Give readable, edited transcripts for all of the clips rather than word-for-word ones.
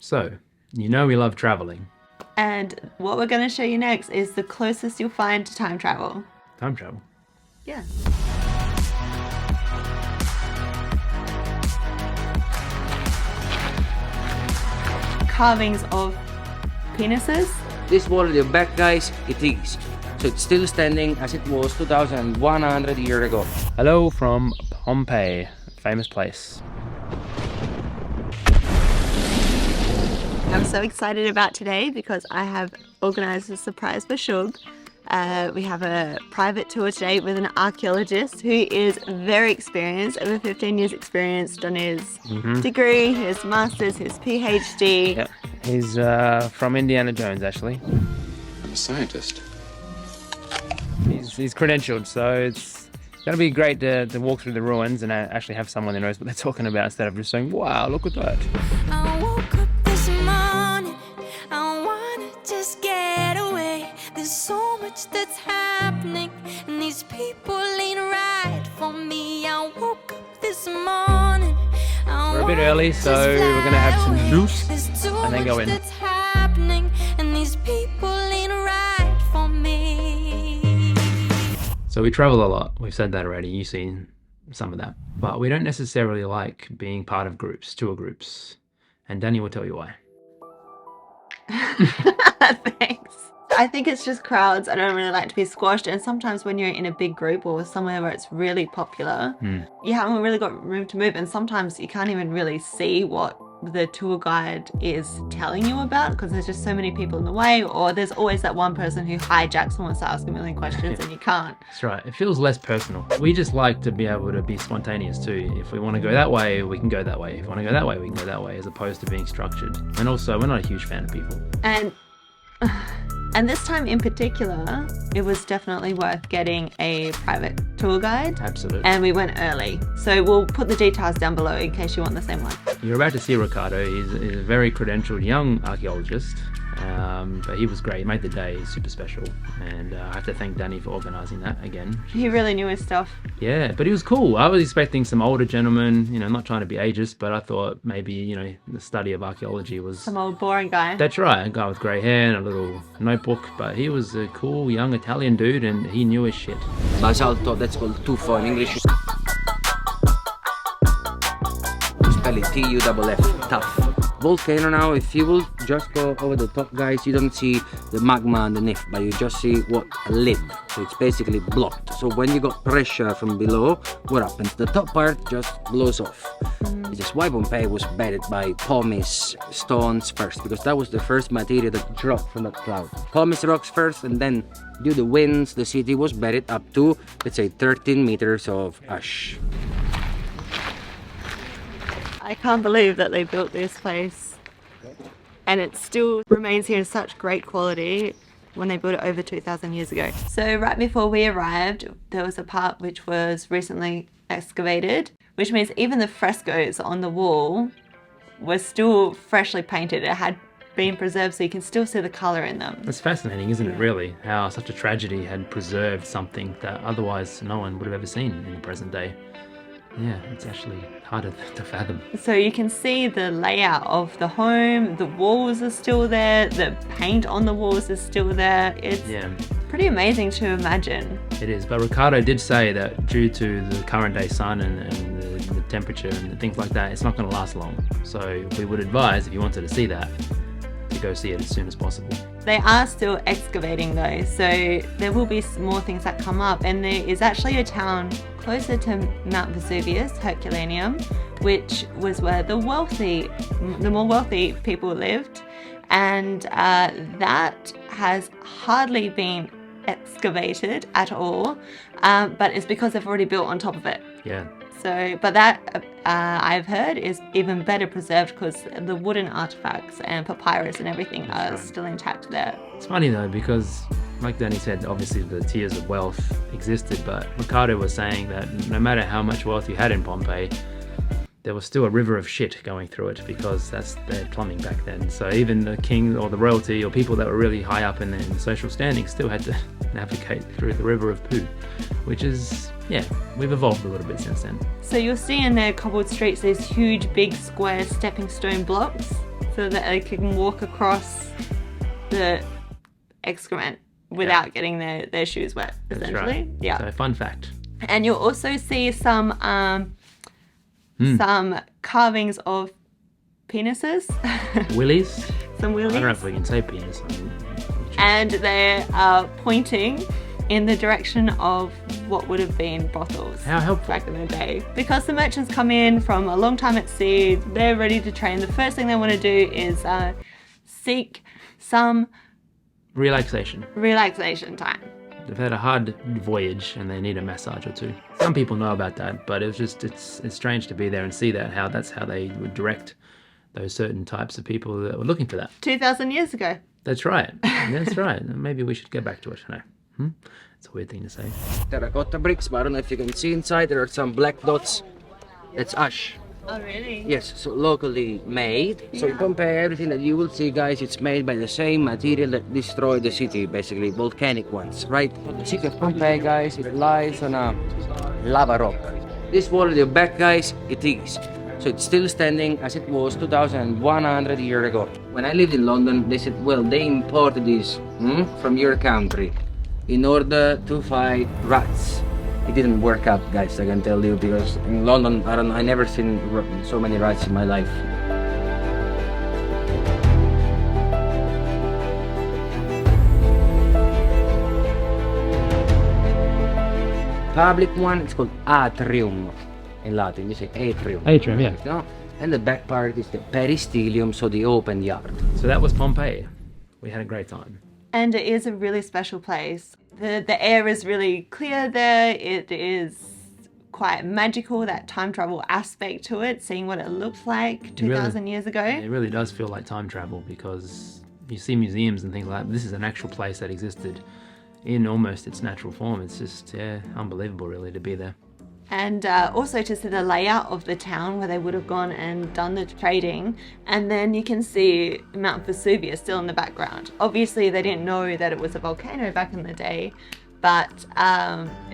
So, you know we love traveling. And what we're going to show you next is the closest you'll find to time travel. Time travel? Yeah. Carvings of penises. This wall at the back, guys, it is. So it's still standing as it was 2,100 years ago. Hello from Pompeii, famous place. I'm so excited about today because I have organised a surprise for Shug. We have a private tour today with an archaeologist who is very experienced, over 15 years experience, done his degree, his master's, his PhD. Yep, he's from Indiana Jones actually. I'm a scientist. He's credentialed, so it's gonna be great to walk through the ruins and actually have someone that knows what they're talking about instead of just saying, wow, look at that. I woke up this morning, I wanna just get away. There's so much that's happening, and these people ain't right for me. I woke up this morning. We're a bit early, so we're gonna have some juice and then go in. That's happening, and these people ain't right for me. So we travel a lot, we've said that already, you've seen some of that. But we don't necessarily like being part of groups, tour groups. And Danny will tell you why. Thanks. I think it's just crowds. I don't really like to be squashed, and sometimes when you're in a big group or somewhere where it's really popular, you haven't really got room to move, and sometimes you can't even really see what the tour guide is telling you about because there's just so many people in the way, or there's always that one person who hijacks and wants to ask a million questions and you can't. That's right, it feels less personal. We just like to be able to be spontaneous too. If we want to go that way, we can go that way. If we want to go that way, we can go that way, as opposed to being structured. And also, we're not a huge fan of people. And this time in particular, it was definitely worth getting a private tour guide. Absolutely. And we went early. So we'll put the details down below in case you want the same one. You're about to see Ricardo. He's a very credentialed young archaeologist. But he was great. He made the day super special. And I have to thank Danny for organising that again. He really knew his stuff. Yeah, but he was cool. I was expecting some older gentlemen, you know, not trying to be ageist, but I thought maybe, you know, the study of archaeology was... Some old boring guy. That's right, a guy with grey hair and a little notebook, but he was a cool young Italian dude and he knew his shit. Basalto, that's called tuffo in English. Spell it T-U-F-F, tough. Volcano now, if you will just go over the top, guys, you don't see the magma underneath, but you just see what a lid. So it's basically blocked. So when you got pressure from below, what happens? The top part just blows off. This is why Pompeii was bedded by pumice stones first, because that was the first material that dropped from that cloud. Pumice rocks first, and then due to the winds, the city was bedded up to, let's say, 13 meters of ash. I can't believe that they built this place and it still remains here in such great quality when they built it over 2,000 years ago. So right before we arrived, there was a part which was recently excavated, which means even the frescoes on the wall were still freshly painted. It had been preserved, so you can still see the colour in them. It's fascinating, isn't it, really? How such a tragedy had preserved something that otherwise no one would have ever seen in the present day. Yeah, it's actually harder to fathom. So you can see the layout of the home, the walls are still there, the paint on the walls is still there. It's pretty amazing to imagine. It is, but Ricardo did say that due to the current day sun and the temperature and things like that, it's not going to last long. So we would advise, if you wanted to see that, to go see it as soon as possible. They are still excavating though, so there will be more things that come up, and there is actually a town closer to Mount Vesuvius, Herculaneum, which was where the more wealthy people lived, and that has hardly been excavated at all, but it's because they've already built on top of it. Yeah. So, but that I've heard is even better preserved because the wooden artifacts and papyrus and everything are still intact there. It's funny though, because like Danny said, obviously the tiers of wealth existed, but Ricardo was saying that no matter how much wealth you had in Pompeii, there was still a river of shit going through it because that's their plumbing back then. So even the king or the royalty or people that were really high up in the social standing still had to navigate through the river of poo, which is, yeah, we've evolved a little bit since then. So you'll see in their cobbled streets these huge big square stepping stone blocks so that they can walk across the excrement without getting their shoes wet, essentially. That's right. Yeah. So fun fact. And you'll also see some carvings of penises. Willies? Some willies. I don't know if we can say penis. And they are pointing in the direction of what would have been brothels. How helpful. Back in the day. Because the merchants come in from a long time at sea, they're ready to train. The first thing they want to do is seek some Relaxation. relaxation time. They've had a hard voyage and they need a massage or two. Some people know about that, but it's strange to be there and see that's how they would direct those certain types of people that were looking for that. 2,000 years ago. That's right. That's right. Maybe we should get back to it. No. It's a weird thing to say. Terracotta bricks, but I don't know if you can see inside. There are some black dots. It's ash. Oh, really? Yes, so locally made. So in Pompeii, everything that you will see, guys, it's made by the same material that destroyed the city, basically, volcanic ones, right? The city of Pompeii, guys, it lies on a lava rock. This wall at the back, guys, it is. So it's still standing as it was 2,100 years ago. When I lived in London, they said, well, they imported this from your country in order to fight rats. It didn't work out, guys, I can tell you, because in London, I never seen so many rats in my life. Public one, it's called atrium in Latin. You say atrium. Atrium, yeah. No? And the back part is the peristylium, so the open yard. So that was Pompeii. We had a great time. And it is a really special place. The air is really clear there. It is quite magical, that time travel aspect to it, seeing what it looked like 2,000 years ago. It really does feel like time travel because you see museums and things like that. This is an actual place that existed in almost its natural form. It's just, unbelievable really to be there. And also to see the layout of the town where they would have gone and done the trading. And then you can see Mount Vesuvius still in the background. Obviously they didn't know that it was a volcano back in the day, but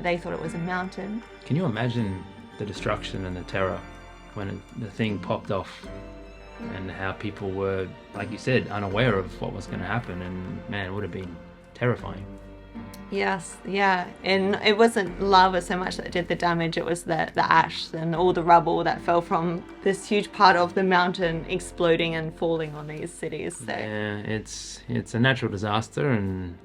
they thought it was a mountain. Can you imagine the destruction and the terror when the thing popped off and how people were, like you said, unaware of what was going to happen? And man, it would have been terrifying. Yes, yeah. And it wasn't lava so much that did the damage, it was the ash and all the rubble that fell from this huge part of the mountain exploding and falling on these cities. So. Yeah, it's a natural disaster and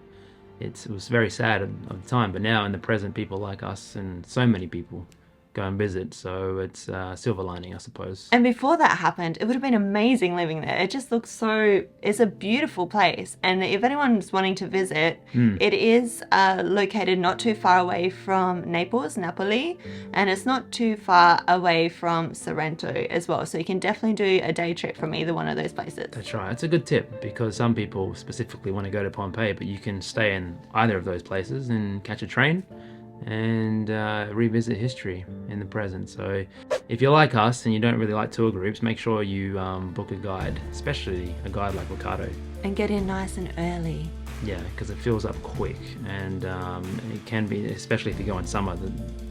it was very sad at the time, but now in the present, people like us and so many people go and visit, so it's silver lining, I suppose. And before that happened, it would have been amazing living there. It just looks it's a beautiful place. And if anyone's wanting to visit, it is located not too far away from Napoli, and it's not too far away from Sorrento as well. So you can definitely do a day trip from either one of those places. That's right. It's a good tip because some people specifically want to go to Pompeii, but you can stay in either of those places and catch a train and revisit history in the present. So if you're like us and you don't really like tour groups, make sure you book a guide, especially a guide like Ricardo. And get in nice and early. Yeah, because it fills up quick and it can be, especially if you go in summer,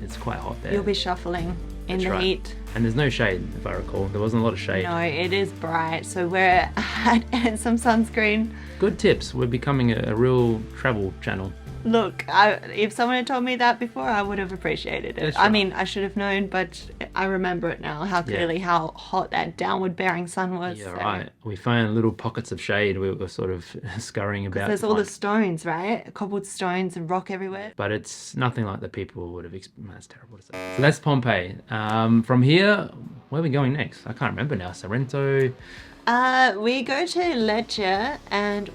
it's quite hot there. You'll be shuffling in the heat. And there's no shade, if I recall. There wasn't a lot of shade. No, it is bright, so wear a hat and some sunscreen. Good tips. We're becoming a real travel channel. Look, if someone had told me that before, I would have appreciated it. That's right. I mean, I should have known, but I remember it now, how clearly how hot that downward bearing sun was. Yeah, so. right. We found little pockets of shade. We were sort of scurrying about. There's all the stones, right? Cobbled stones and rock everywhere. But it's nothing like the people would have experienced. That's terrible to say. So that's Pompeii. From here, where are we going next? I can't remember now. Sorrento. We go to Lecce and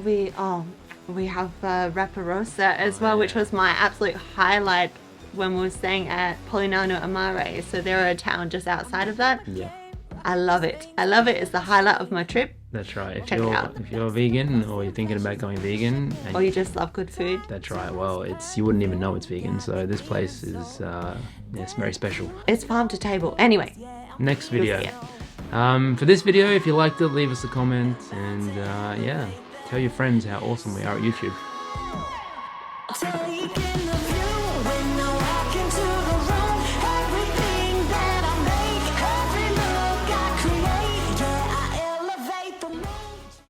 we have Raparosa as well, which was my absolute highlight when we were staying at Polignano a Mare. So they're a town just outside of that. Yeah. I love it. I love it. It's the highlight of my trip. That's right. If you're vegan or you're thinking about going vegan, or you just love good food. That's right. Well, you wouldn't even know it's vegan. So this place is it's very special. It's farm to table. Anyway. Next video. For this video, if you liked it, leave us a comment and tell your friends how awesome we are at YouTube.